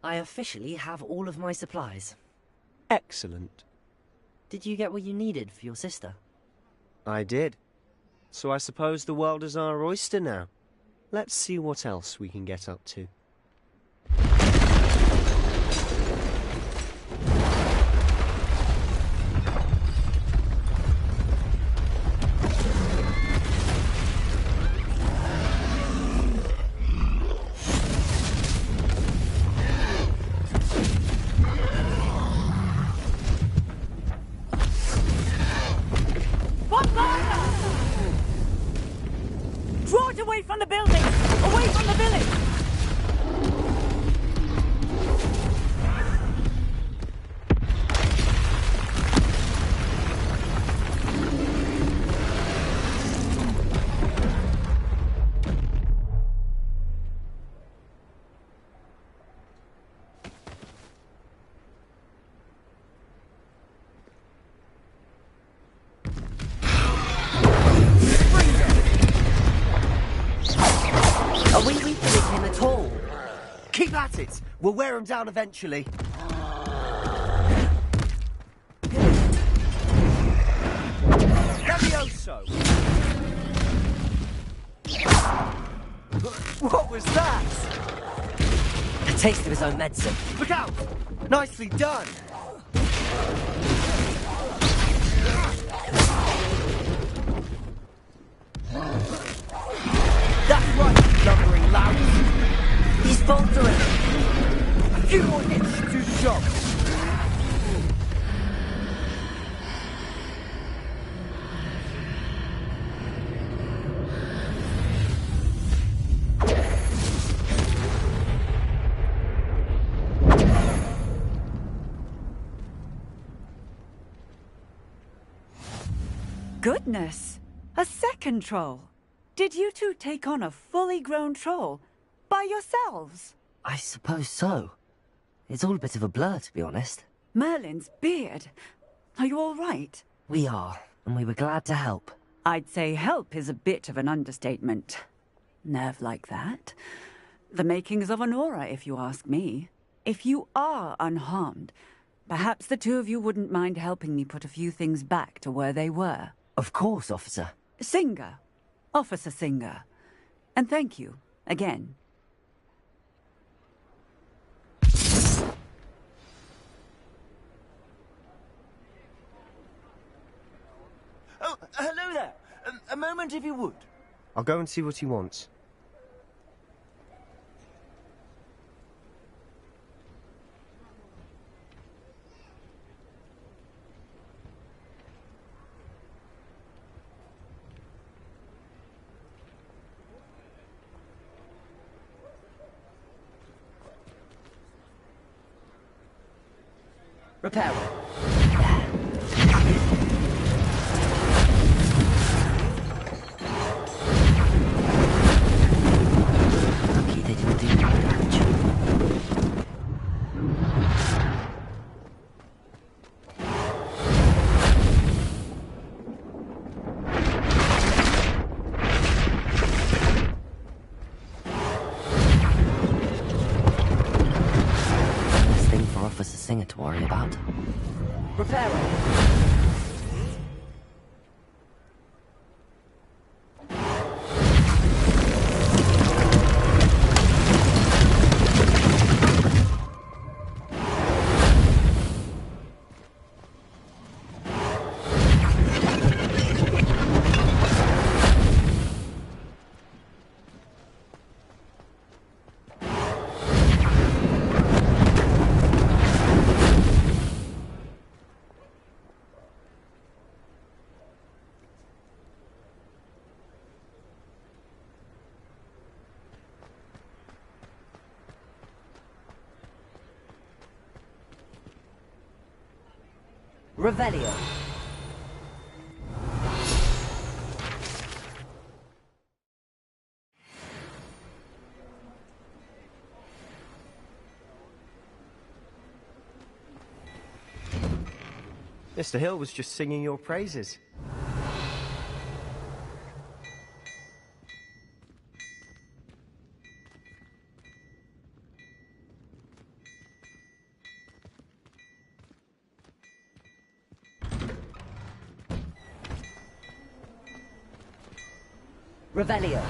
I officially have all of my supplies. Excellent. Did you get what you needed for your sister? I did. So I suppose the world is our oyster now. Let's see what else we can get up to. Draw it away from the building! Away from the village! Are we weakening him at all? Keep at it! We'll wear him down eventually. Levioso! What was that? A taste of his own medicine. Look out! Nicely done! That's right, you lumbering lout! He's faltering! A few more hits should do the job! Goodness! A second troll! Did you two take on a fully grown troll? By yourselves? I suppose so. It's all a bit of a blur, to be honest. Merlin's beard. Are you all right? We are, and we were glad to help. I'd say help is a bit of an understatement. Nerve like that. The makings of an aura, if you ask me. If you are unharmed, perhaps the two of you wouldn't mind helping me put a few things back to where they were. Of course, officer. Singer. Officer Singer. And thank you, again. Oh, hello there. A moment if you would. I'll go and see what he wants. Repair. Lucky they didn't do any damage. Last thing for Officer Singer to worry about. Repairing. Revelio. Mr. Hill was just singing your praises. Revelio.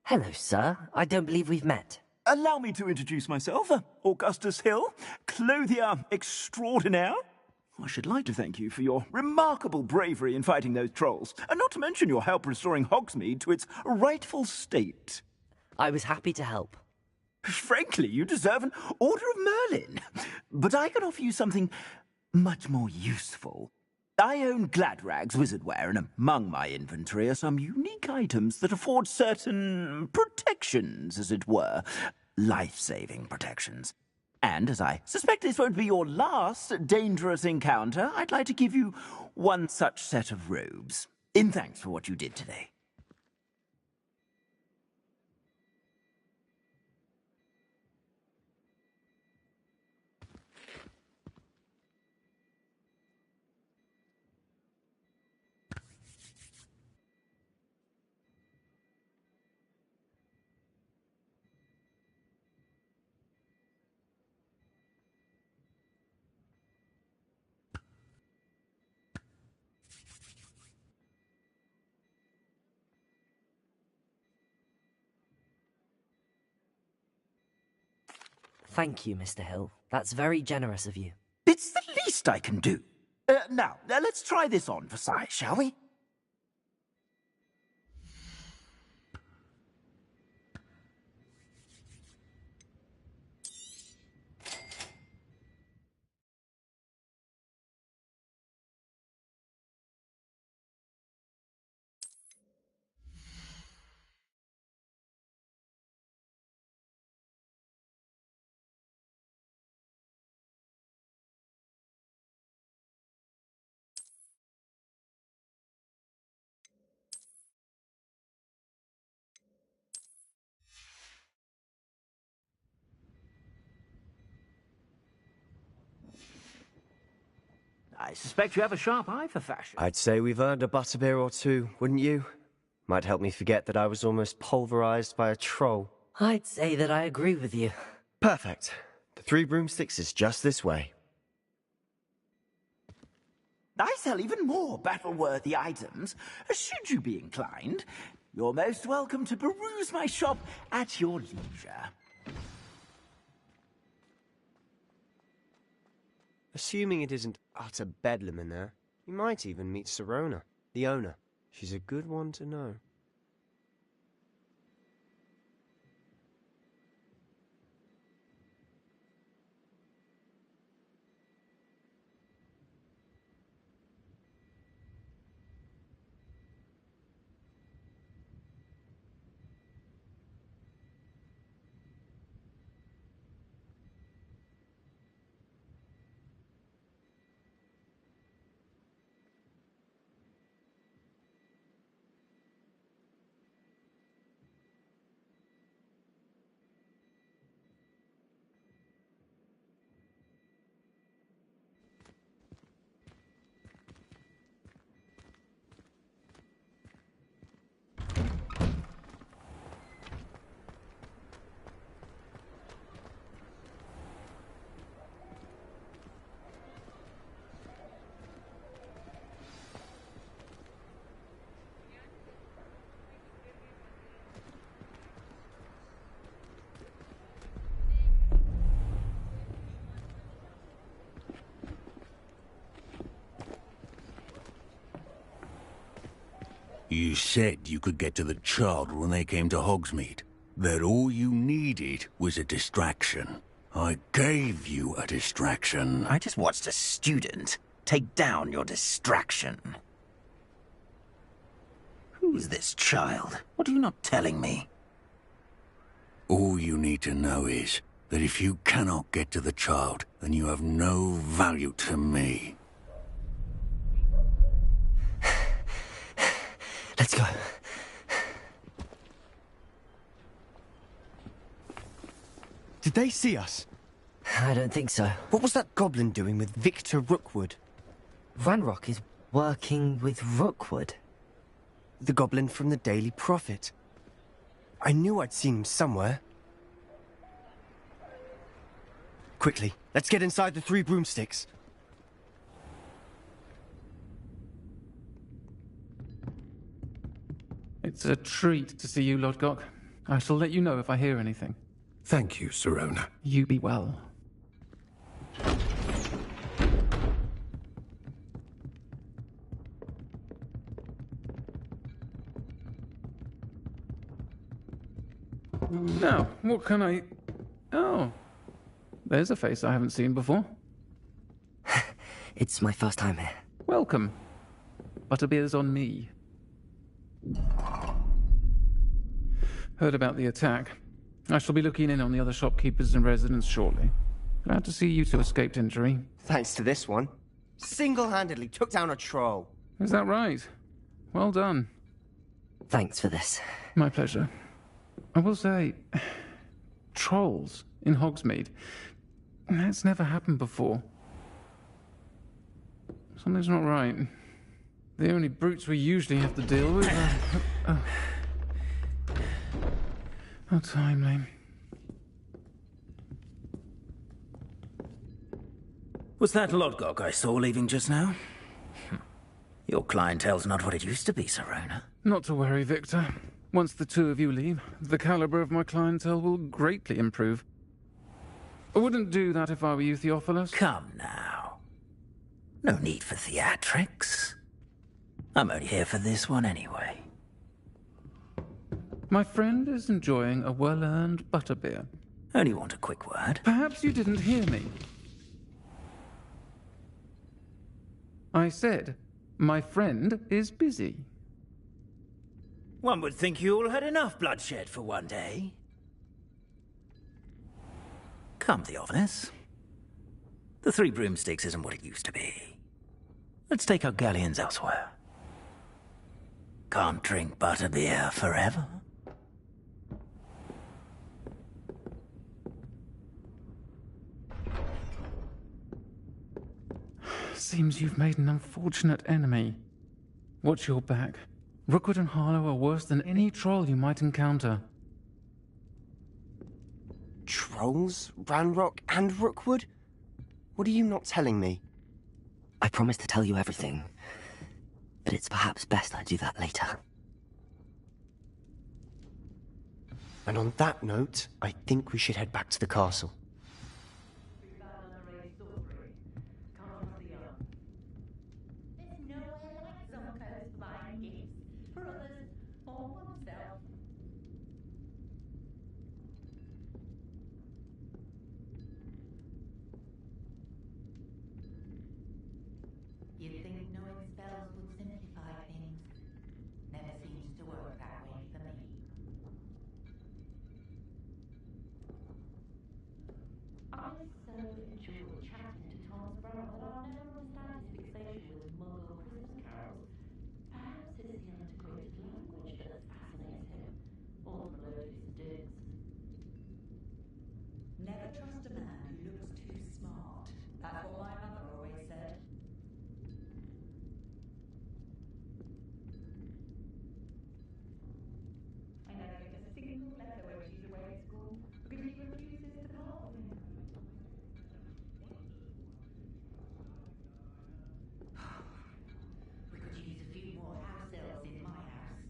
Hello, sir. I don't believe we've met. Allow me to introduce myself. Augustus Hill, clothier extraordinaire. I should like to thank you for your remarkable bravery in fighting those trolls, and not to mention your help restoring Hogsmeade to its rightful state. I was happy to help. Frankly, you deserve an Order of Merlin. But I can offer you something much more useful. I own Gladrag's wizardware, and among my inventory are some unique items that afford certain protections, as it were. Life-saving protections. And as I suspect this won't be your last dangerous encounter, I'd like to give you one such set of robes, in thanks for what you did today. Thank you, Mr. Hill. That's very generous of you. It's the least I can do. Now, let's try this on for size, shall we? I suspect you have a sharp eye for fashion. I'd say we've earned a butterbeer or two, wouldn't you? Might help me forget that I was almost pulverized by a troll. I'd say that I agree with you. Perfect. The Three Broomsticks is just this way. I sell even more battle-worthy items. Should you be inclined, you're most welcome to peruse my shop at your leisure. Assuming it isn't utter bedlam in there, you might even meet Sirona, the owner. She's a good one to know. You said you could get to the child when they came to Hogsmeade. That all you needed was a distraction. I gave you a distraction. I just watched a student take down your distraction. Who's this child? What are you not telling me? All you need to know is that if you cannot get to the child, then you have no value to me. Let's go. Did they see us? I don't think so. What was that goblin doing with Victor Rookwood? Ranrock is working with Rookwood. The goblin from the Daily Prophet. I knew I'd seen him somewhere. Quickly, let's get inside the 3 broomsticks. It's a treat to see you, Lodgok. I shall let you know if I hear anything. Thank you, Sirona. You be well. Now, what can I... Oh, there's a face I haven't seen before. It's my first time here. Welcome. Butterbeer's on me. Heard about the attack. I shall be looking in on the other shopkeepers and residents shortly. Glad to see you two escaped injury. Thanks to this one. Single-handedly took down a troll. Is that right? Well done. Thanks for this. My pleasure. I will say, trolls in Hogsmeade. That's never happened before. Something's not right. The only brutes we usually have to deal with are... How timely. Was that Lodgok I saw leaving just now? Your clientele's not what it used to be, Sirona. Not to worry, Victor. Once the two of you leave, the caliber of my clientele will greatly improve. I wouldn't do that if I were you, Theophilus. Come now. No need for theatrics. I'm only here for this one anyway. My friend is enjoying a well-earned butterbeer. Only want a quick word. Perhaps you didn't hear me. I said, my friend is busy. One would think you all had enough bloodshed for one day. Come, Theophilus. The 3 broomsticks isn't what it used to be. Let's take our galleons elsewhere. Can't drink butterbeer forever. Seems you've made an unfortunate enemy. Watch your back. Rookwood and Harlow are worse than any troll you might encounter. Trolls? Ranrock and Rookwood? What are you not telling me? I promised to tell you everything, but it's perhaps best I do that later. And on that note, I think we should head back to the castle. You'd think knowing spells would simplify things. Never seems to work that way for me. I so enjoy chatting to Thomas Brown that I'll never understand his fixation with Muggle Christmas carols. Perhaps it's the integrated language that fascinates him, or the melodious digs. Never trust a man who looks too smart. That's what my mother always said. I never get a single letter when she's away at school because she refuses to part with him. We could use a few more house elves in my house.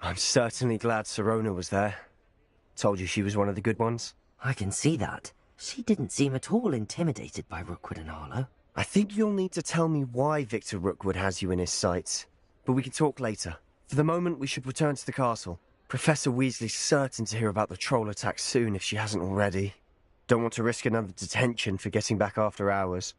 I'm certainly glad Sirona was there. Told you she was one of the good ones. I can see that. She didn't seem at all intimidated by Rookwood and Harlow. I think you'll need to tell me why Victor Rookwood has you in his sights. But we can talk later. For the moment, we should return to the castle. Professor Weasley's certain to hear about the troll attack soon if she hasn't already. Don't want to risk another detention for getting back after hours.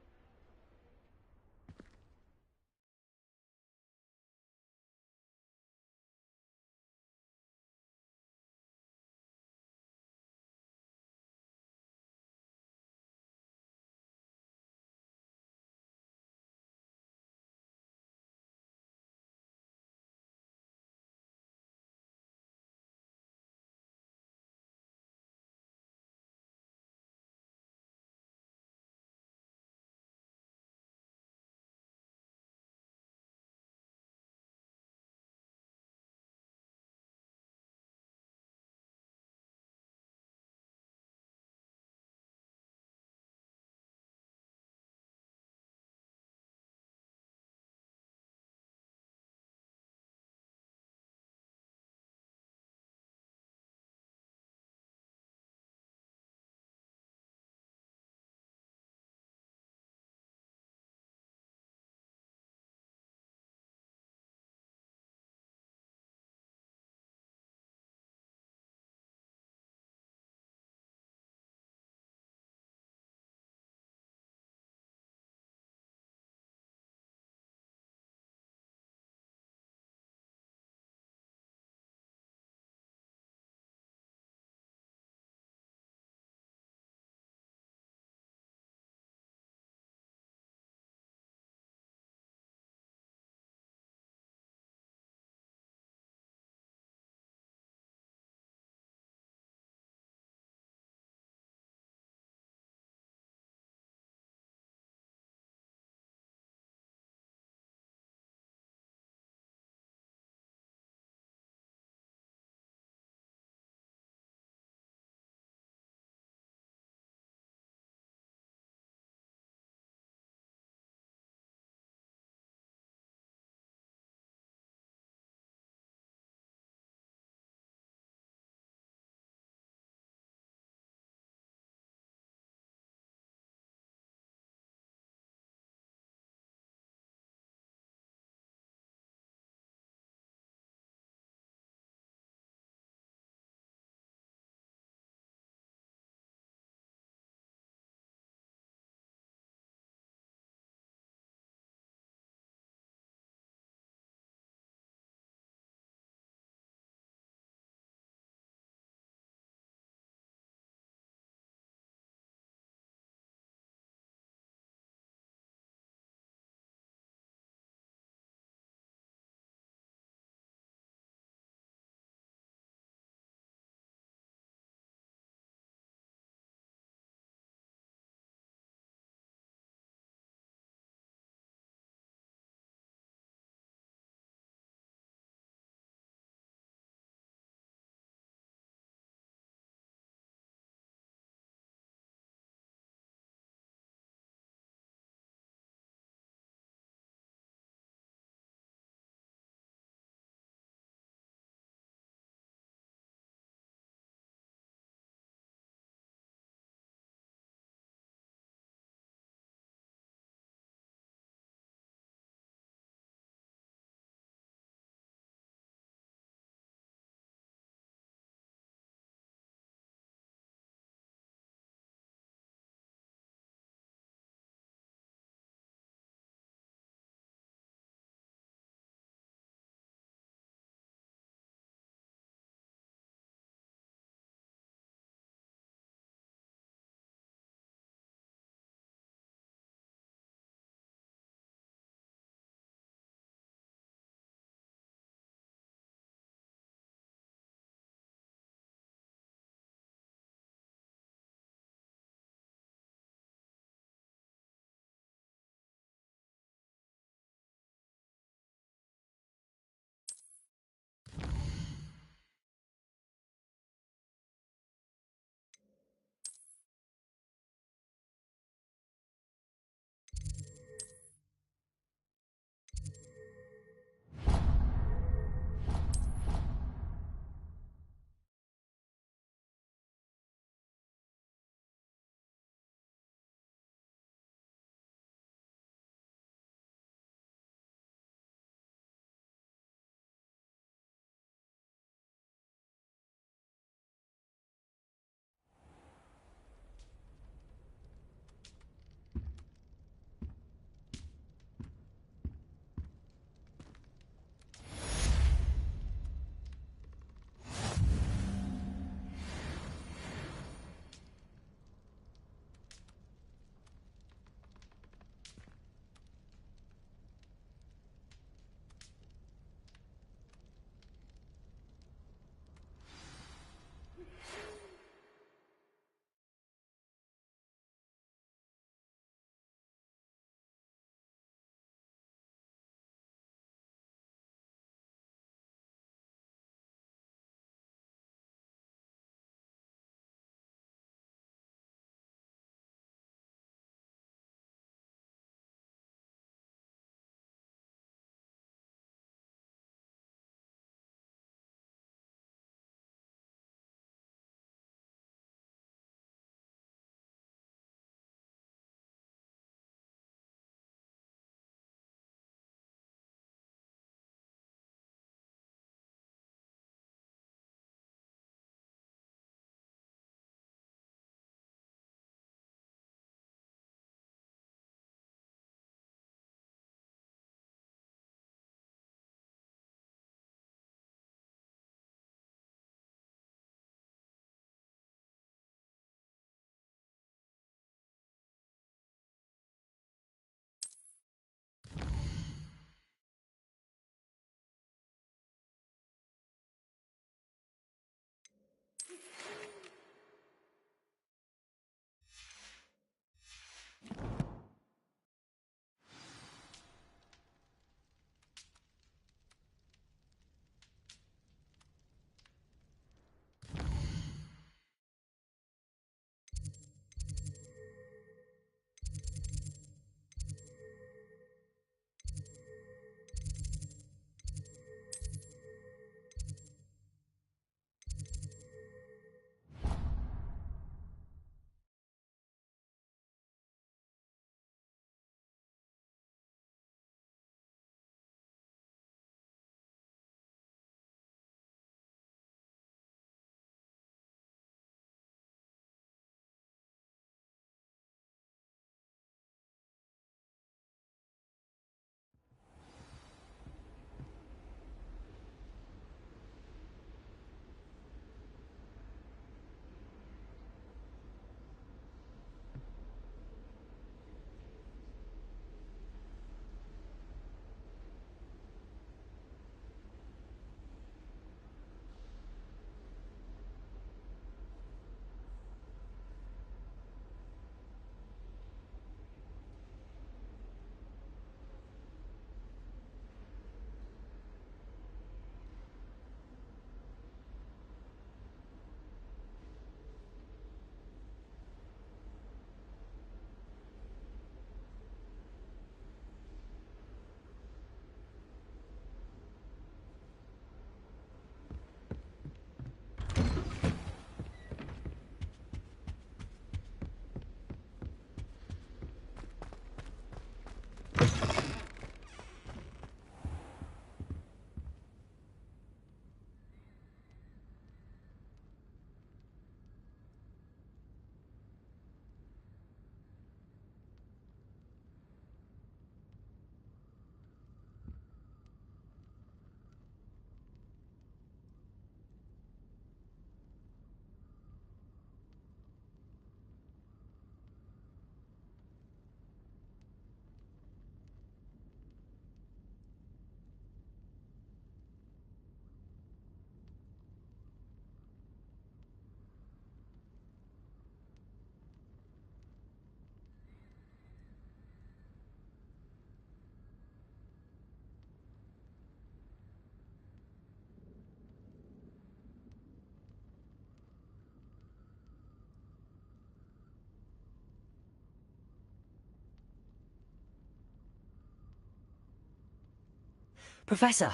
Professor,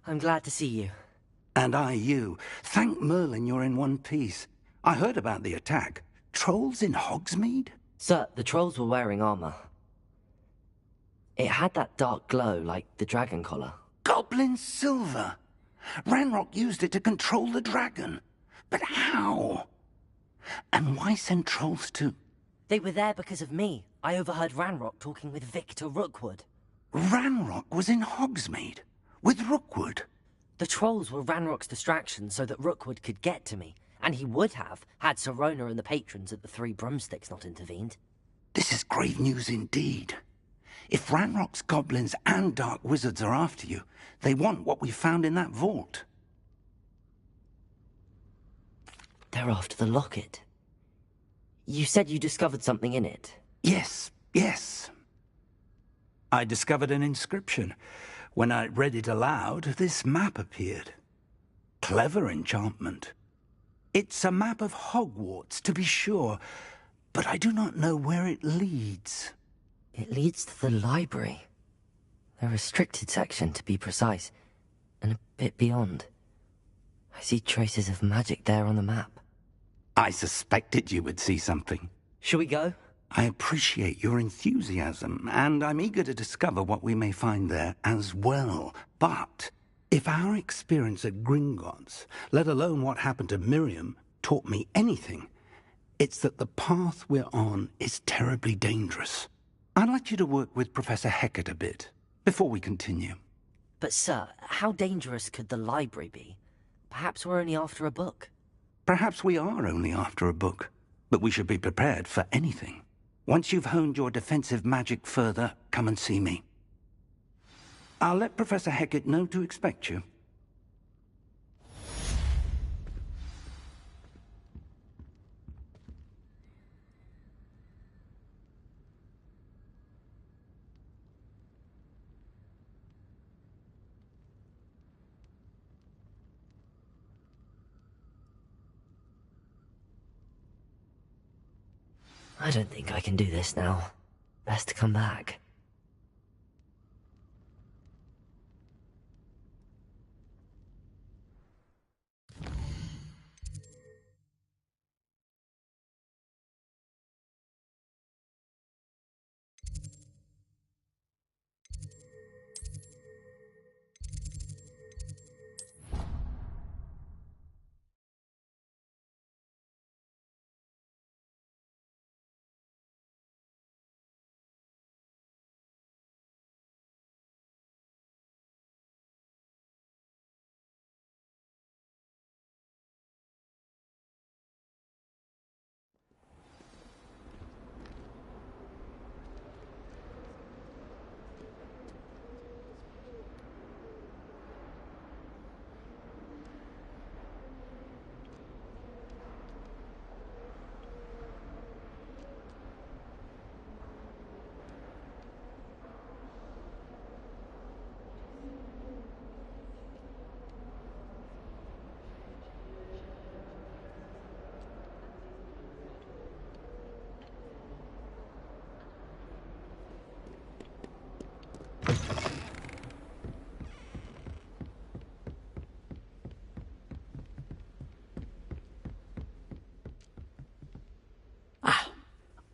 I'm glad to see you. And I you. Thank Merlin you're in one piece. I heard about the attack. Trolls in Hogsmeade? Sir, the trolls were wearing armor. It had that dark glow like the dragon collar. Goblin silver! Ranrock used it to control the dragon. But how? And why send trolls to... They were there because of me. I overheard Ranrock talking with Victor Rookwood. Ranrock was in Hogsmeade? With Rookwood? The trolls were Ranrock's distraction so that Rookwood could get to me. And he would have, had Sirona and the patrons at the Three Broomsticks not intervened. This is grave news indeed. If Ranrock's goblins and dark wizards are after you, they want what we found in that vault. They're after the locket. You said you discovered something in it. Yes. I discovered an inscription. When I read it aloud, this map appeared. Clever enchantment. It's a map of Hogwarts, to be sure, but I do not know where it leads. It leads to the library. The restricted section, to be precise, and a bit beyond. I see traces of magic there on the map. I suspected you would see something. Shall we go? I appreciate your enthusiasm, and I'm eager to discover what we may find there as well. But if our experience at Gringotts, let alone what happened to Miriam, taught me anything, it's that the path we're on is terribly dangerous. I'd like you to work with Professor Hecat a bit, before we continue. But sir, how dangerous could the library be? Perhaps we're only after a book. Perhaps we are only after a book, but we should be prepared for anything. Once you've honed your defensive magic further, come and see me. I'll let Professor Hecat know to expect you. I don't think I can do this now. Best to come back.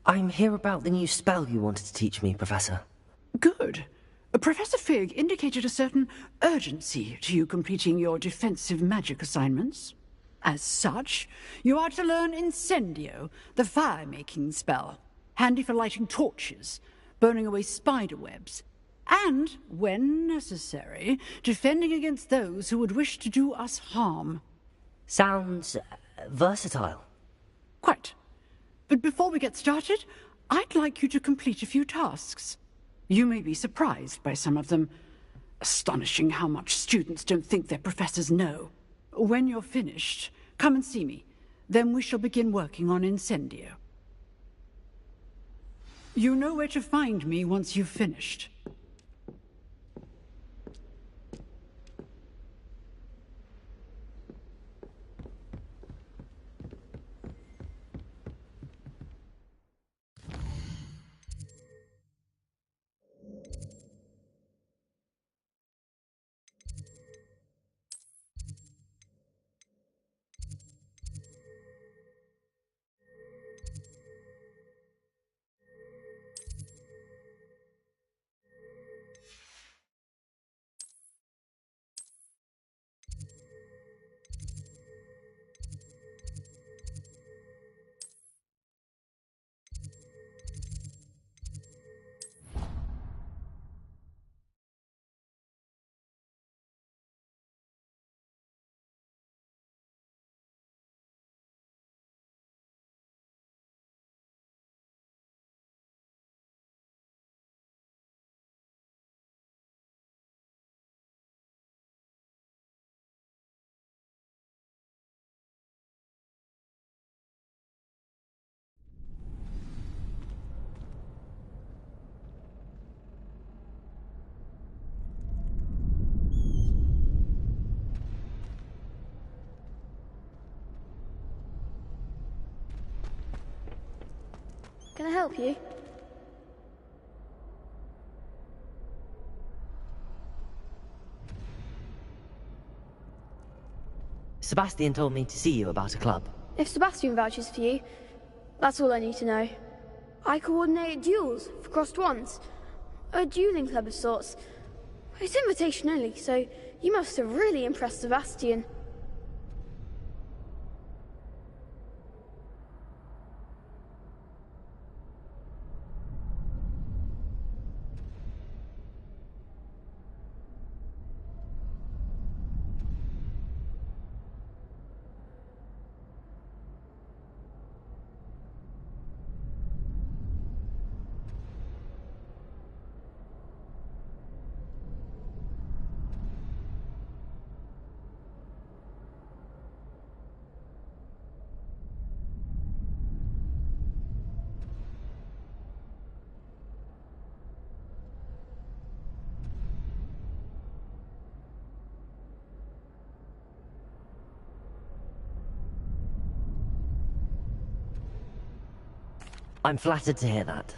I'm here about the new spell you wanted to teach me, Professor. Good. Professor Fig indicated a certain urgency to you completing your defensive magic assignments. As such, you are to learn Incendio, the fire-making spell, handy for lighting torches, burning away spider webs, and, when necessary, defending against those who would wish to do us harm. Sounds versatile. Quite. But before we get started, I'd like you to complete a few tasks. You may be surprised by some of them. Astonishing how much students don't think their professors know. When you're finished, come and see me. Then we shall begin working on Incendio. You know where to find me once you've finished. help you? Sebastian told me to see you about a club. If Sebastian vouches for you, that's all I need to know. I coordinate duels for crossed wands. A dueling club of sorts. It's invitation only, so you must have really impressed Sebastian. I'm flattered to hear that.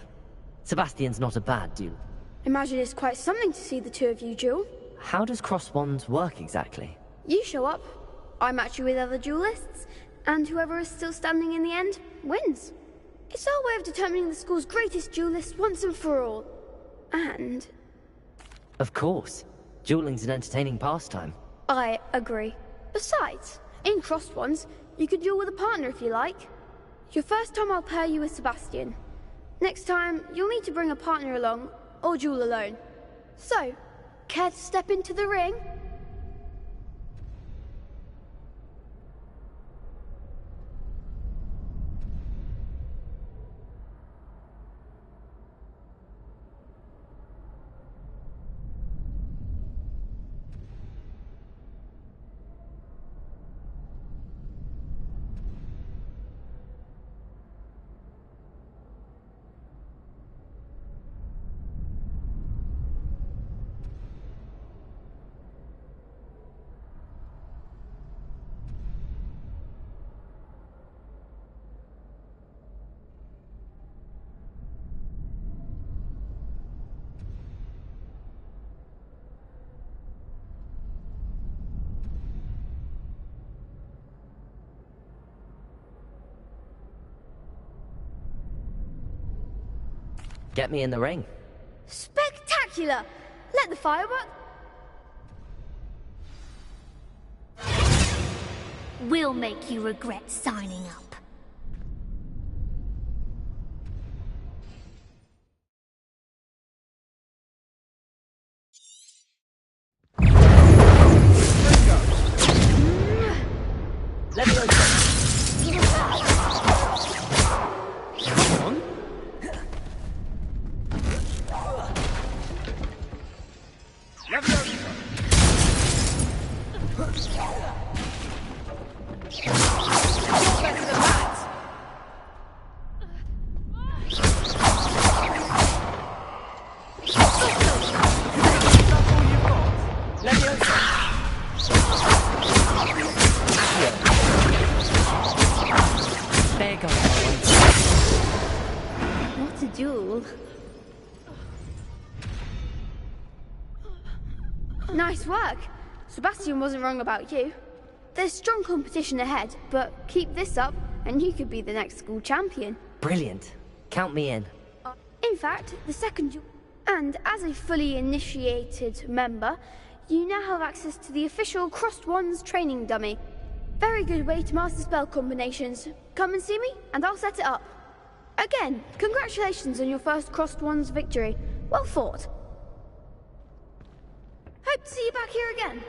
Sebastian's not a bad duel. Imagine it's quite something to see the two of you duel. How does cross wands work exactly? You show up, I match you with other duelists, and whoever is still standing in the end wins. It's our way of determining the school's greatest duelist once and for all. And Of course. Dueling's an entertaining pastime. I agree. Besides, in crossed ones, you could duel with a partner if you like. Your first time I'll pair you with Sebastian. Next time, you'll need to bring a partner along, or duel alone. So, care to step into the ring? Get me in the ring. Spectacular! Let the firework... We'll make you regret signing up. Let me open. Come on. What a duel. Nice work. Sebastian wasn't wrong about you. There's strong competition ahead, but keep this up and you could be the next school champion. Brilliant. Count me in. In fact, the second duel... And as a fully initiated member, you now have access to the official Crossed Wands training dummy. Very good way to master spell combinations. Come and see me, and I'll set it up. Again, congratulations on your first Crossed Wands victory. Well fought. Hope to see you back here again.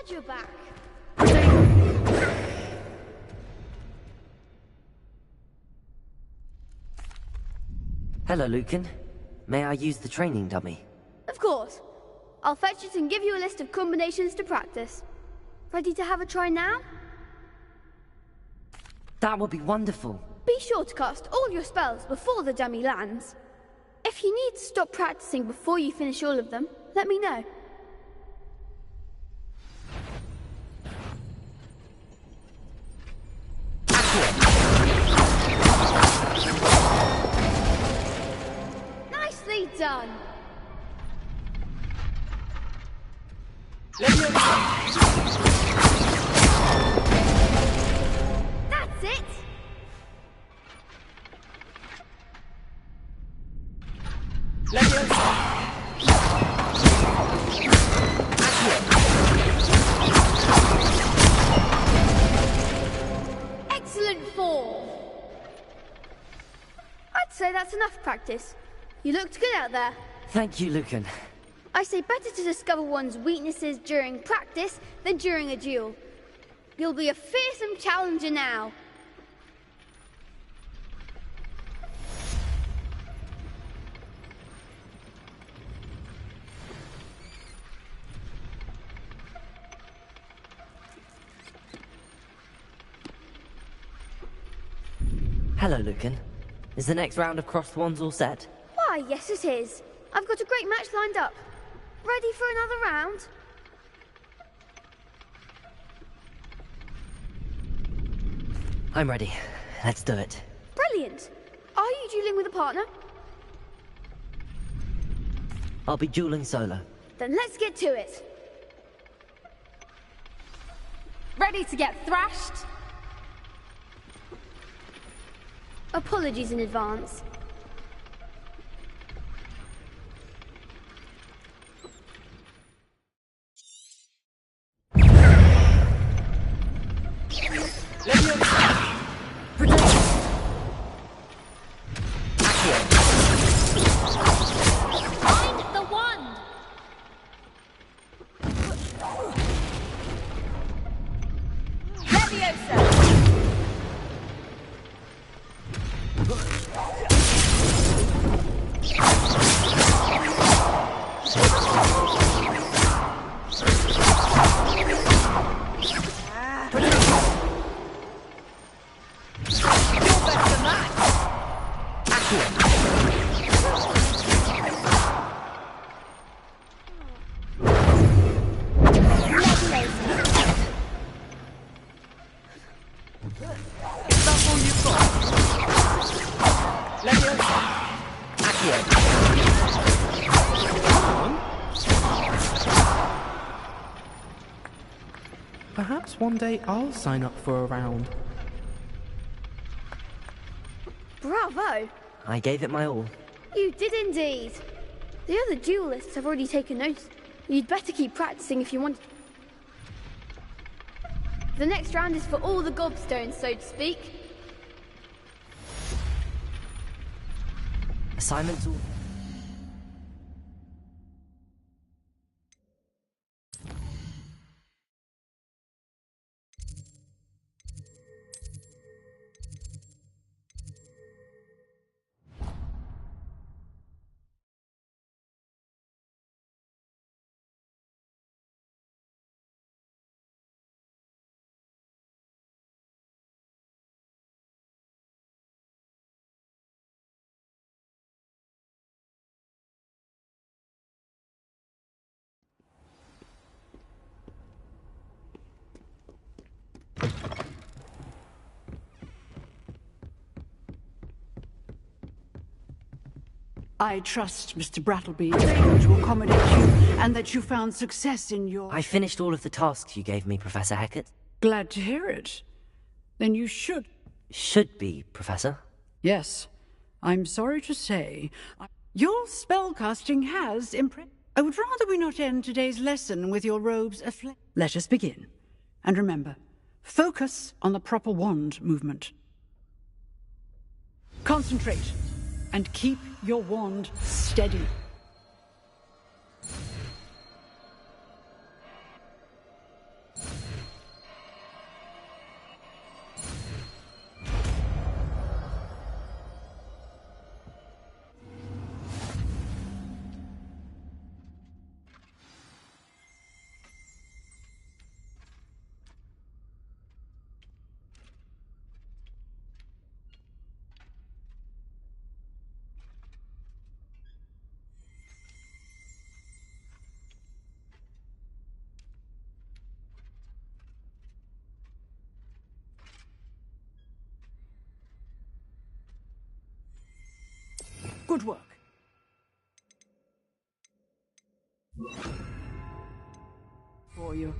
Glad you're back. Hello, Lucan. May I use the training dummy? Of course. I'll fetch it and give you a list of combinations to practice. Ready to have a try now? That would be wonderful. Be sure to cast all your spells before the dummy lands. If you need to stop practicing before you finish all of them, let me know. Nicely done. That's it. Excellent form. I'd say that's enough practice. You looked good out there. Thank you, Lucan. I say better to discover one's weaknesses during practice than during a duel. You'll be a fearsome challenger now. Hello, Lucan. Is the next round of crossed wands all set? Why, yes it is. I've got a great match lined up. Ready for another round? I'm ready. Let's do it. Brilliant. Are you dueling with a partner? I'll be dueling solo. Then let's get to it. Ready to get thrashed? Apologies in advance. Find the wand! Leviosa! Perhaps one day I'll sign up for a round. Bravo! I gave it my all. You did indeed. The other duelists have already taken notice. You'd better keep practicing if you want. The next round is for all the gobstones, so to speak. Assignments all... I trust, Mr. Brattleby, is able to accommodate you, and that you found success in your... I finished all of the tasks you gave me, Professor Hackett. Glad to hear it. Then you should... Should be, Professor. Yes. I'm sorry to say, your spellcasting has impressed... I would rather we not end today's lesson with your robes aflame. Let us begin. And remember, focus on the proper wand movement. Concentrate, and keep your wand steady. Good work. For you.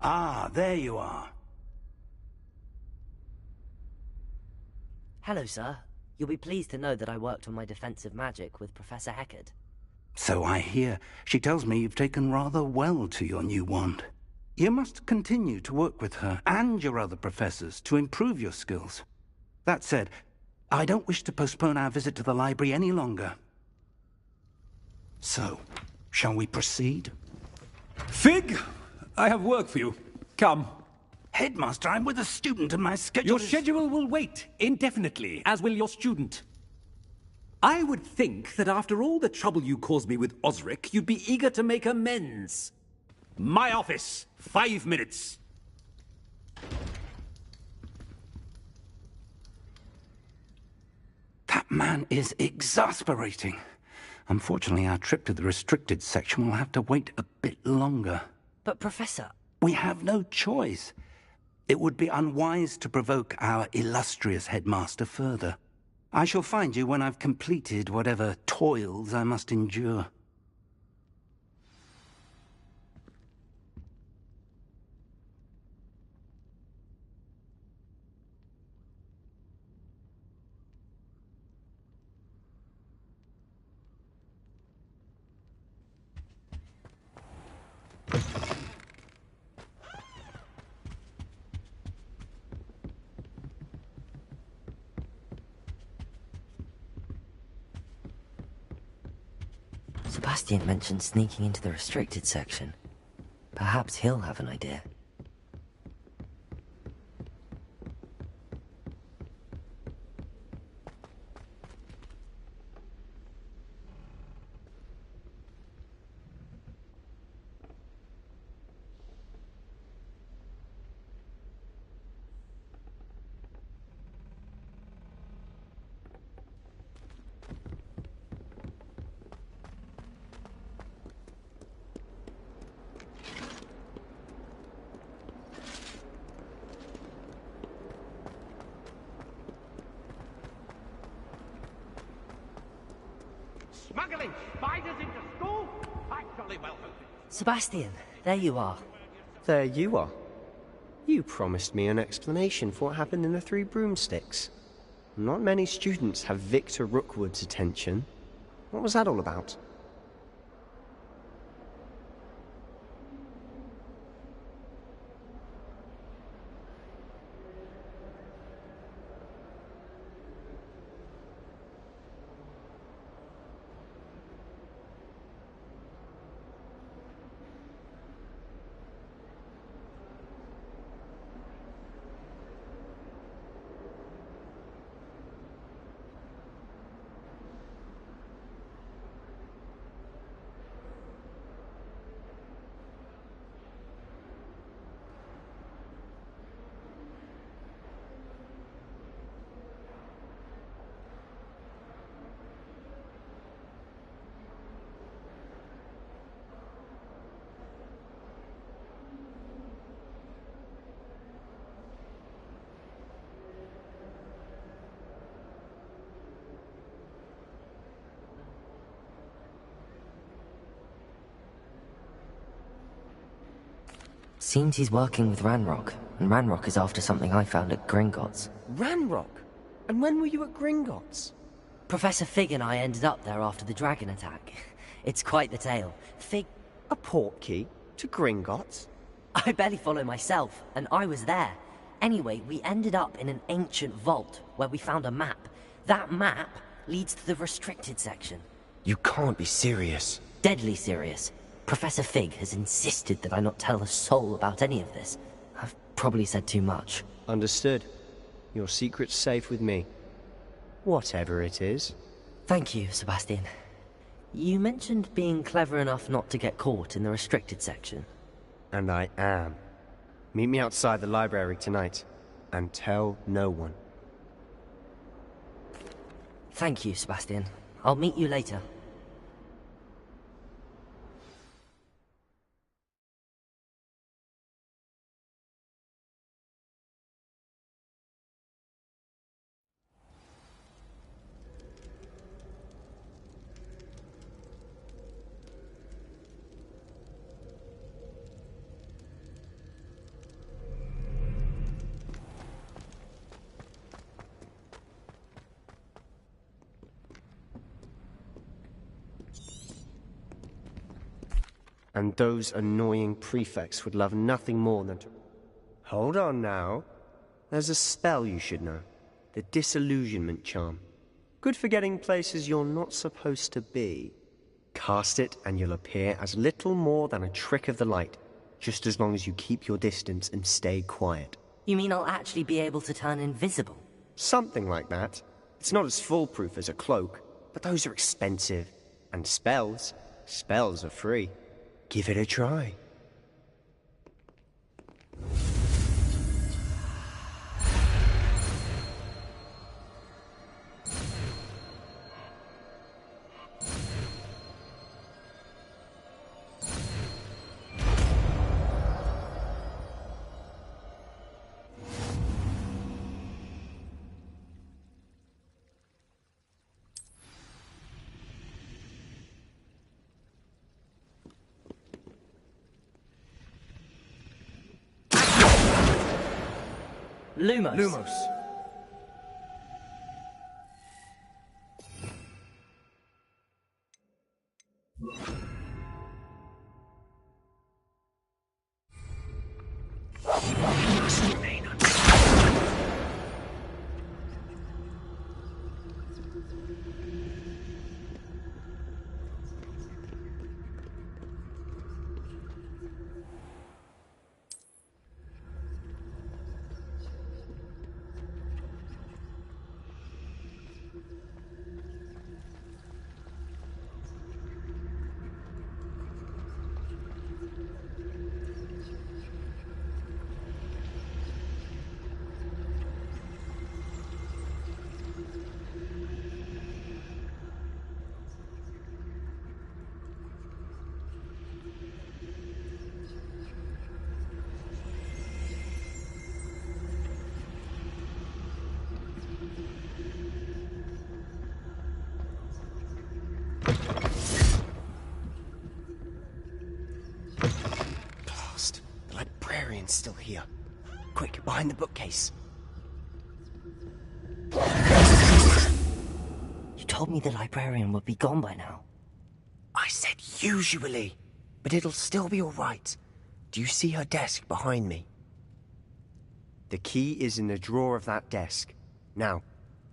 Ah, there you are. Hello, sir. You'll be pleased to know that I worked on my defensive magic with Professor Heckard. So I hear. She tells me you've taken rather well to your new wand. You must continue to work with her and your other professors to improve your skills. That said, I don't wish to postpone our visit to the library any longer. So, shall we proceed? Fig! I have work for you. Come. Headmaster, I'm with a student and my schedule Your schedule will wait indefinitely, as will your student. I would think that after all the trouble you caused me with Osric, you'd be eager to make amends. My office. 5 minutes. That man is exasperating. Unfortunately, our trip to the restricted section will have to wait a bit longer. But, Professor... We have no choice. It would be unwise to provoke our illustrious headmaster further. I shall find you when I've completed whatever toils I must endure. Sebastian mentioned sneaking into the restricted section. Perhaps he'll have an idea. Smuggling spiders into school? I jolly well hope it. Sebastian, there you are. There you are. You promised me an explanation for what happened in the Three Broomsticks. Not many students have Victor Rookwood's attention. What was that all about? Seems he's working with Ranrock, and Ranrock is after something I found at Gringotts. Ranrock? And when were you at Gringotts? Professor Fig and I ended up there after the dragon attack. It's quite the tale. Fig... A portkey? To Gringotts? I barely follow myself, and I was there. Anyway, we ended up in an ancient vault, where we found a map. That map leads to the restricted section. You can't be serious. Deadly serious. Professor Fig has insisted that I not tell a soul about any of this. I've probably said too much. Understood. Your secret's safe with me. Whatever it is. Thank you, Sebastian. You mentioned being clever enough not to get caught in the restricted section. And I am. Meet me outside the library tonight, and tell no one. Thank you, Sebastian. I'll meet you later. And those annoying prefects would love nothing more than to... Hold on now. There's a spell you should know. The Disillusionment Charm. Good for getting places you're not supposed to be. Cast it and you'll appear as little more than a trick of the light, just as long as you keep your distance and stay quiet. You mean I'll actually be able to turn invisible? Something like that. It's not as foolproof as a cloak, but those are expensive. And spells are free. Give it a try. Lumos. Still here. Quick, behind the bookcase. You told me the librarian would be gone by now. I said usually, but it'll still be all right. Do you see her desk behind me? The key is in the drawer of that desk. Now,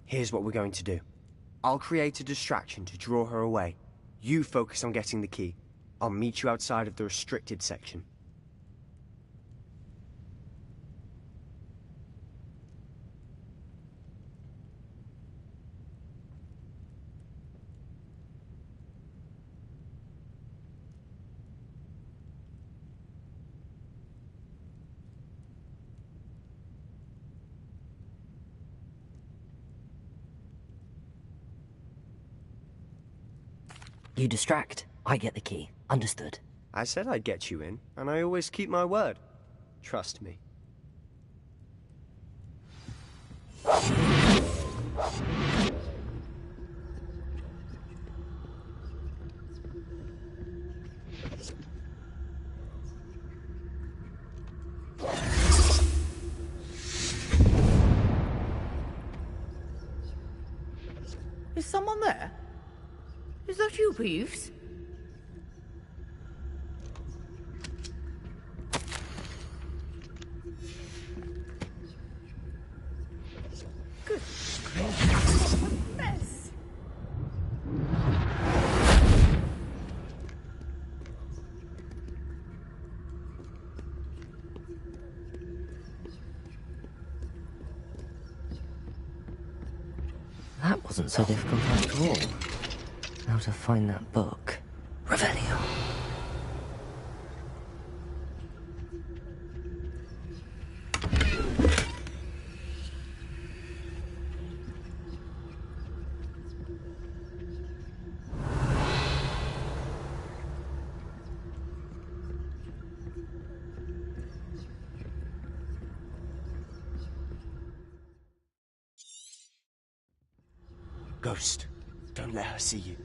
here's what we're going to do. I'll create a distraction to draw her away. You focus on getting the key. I'll meet you outside of the restricted section. You distract, I get the key. Understood. I said I'd get you in, and I always keep my word. Trust me. few briefs. Good. Mess. That wasn't so difficult after all. Now to find that book. Revelio. Ghost, don't let her see you.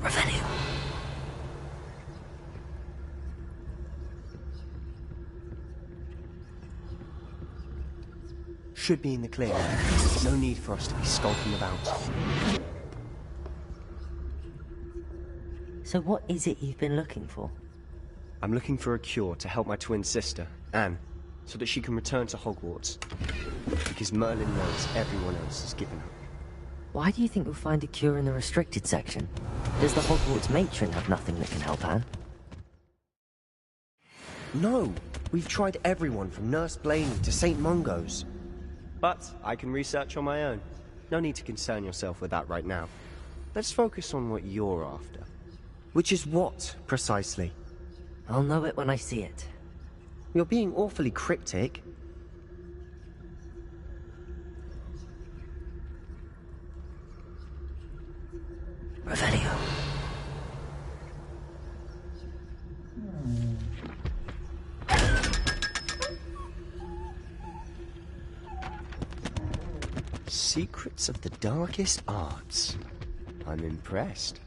Revelio. Should be in the clear. No need for us to be skulking about. So what is it you've been looking for? I'm looking for a cure to help my twin sister, Anne, so that she can return to Hogwarts. Because Merlin knows everyone else has given up. Why do you think you'll find a cure in the restricted section? Does the Hogwarts matron have nothing that can help Anne? No! We've tried everyone from Nurse Blaney to St. Mungo's. But I can research on my own. No need to concern yourself with that right now. Let's focus on what you're after. Which is what, precisely? I'll know it when I see it. You're being awfully cryptic. Revelio. Secrets of the darkest arts. I'm impressed.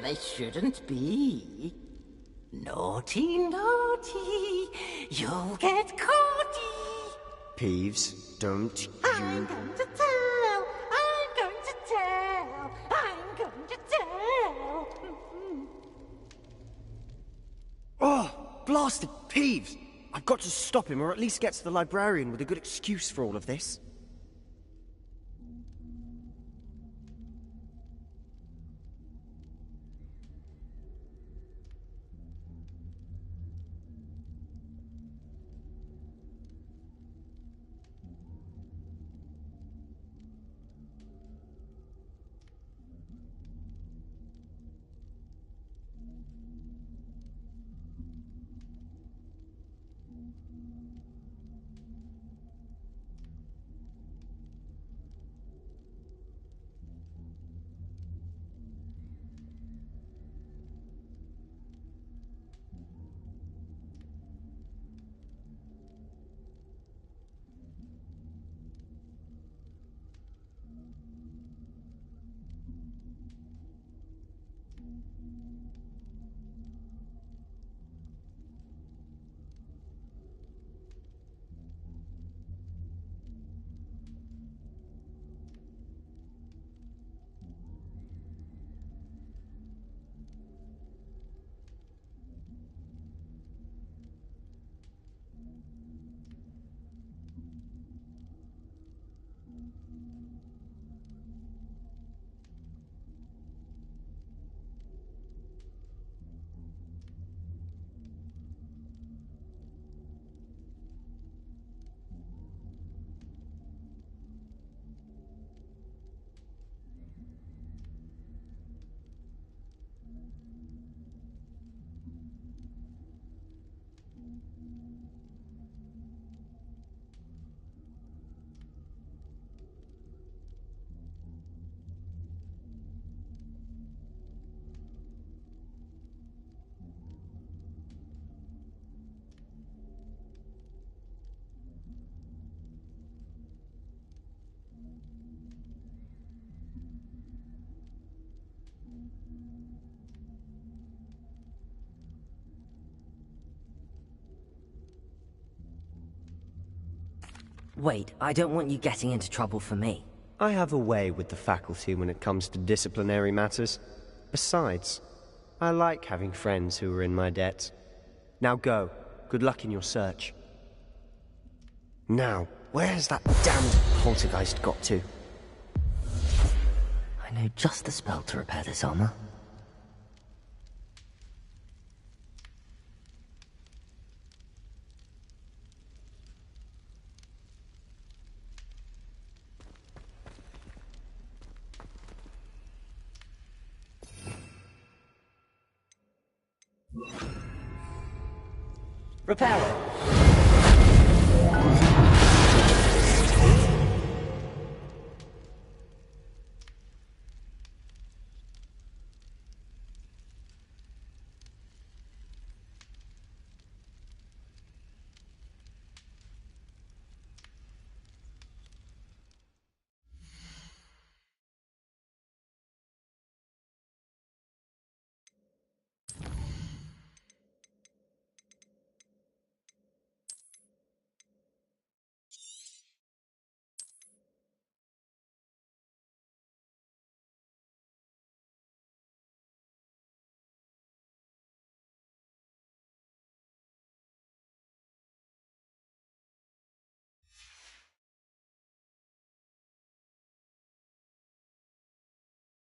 they shouldn't be. Naughty, naughty, you'll get caughty. Peeves, don't I'm going to tell, I'm going to tell, I'm going to tell. Oh, blasted Peeves! I've got to stop him, or at least get to the librarian with a good excuse for all of this. Wait, I don't want you getting into trouble for me. I have a way with the faculty when it comes to disciplinary matters. Besides, I like having friends who are in my debt. Now go. Good luck in your search. Now, where's that damned poltergeist got to? I know just the spell to repair this armor. Repair it.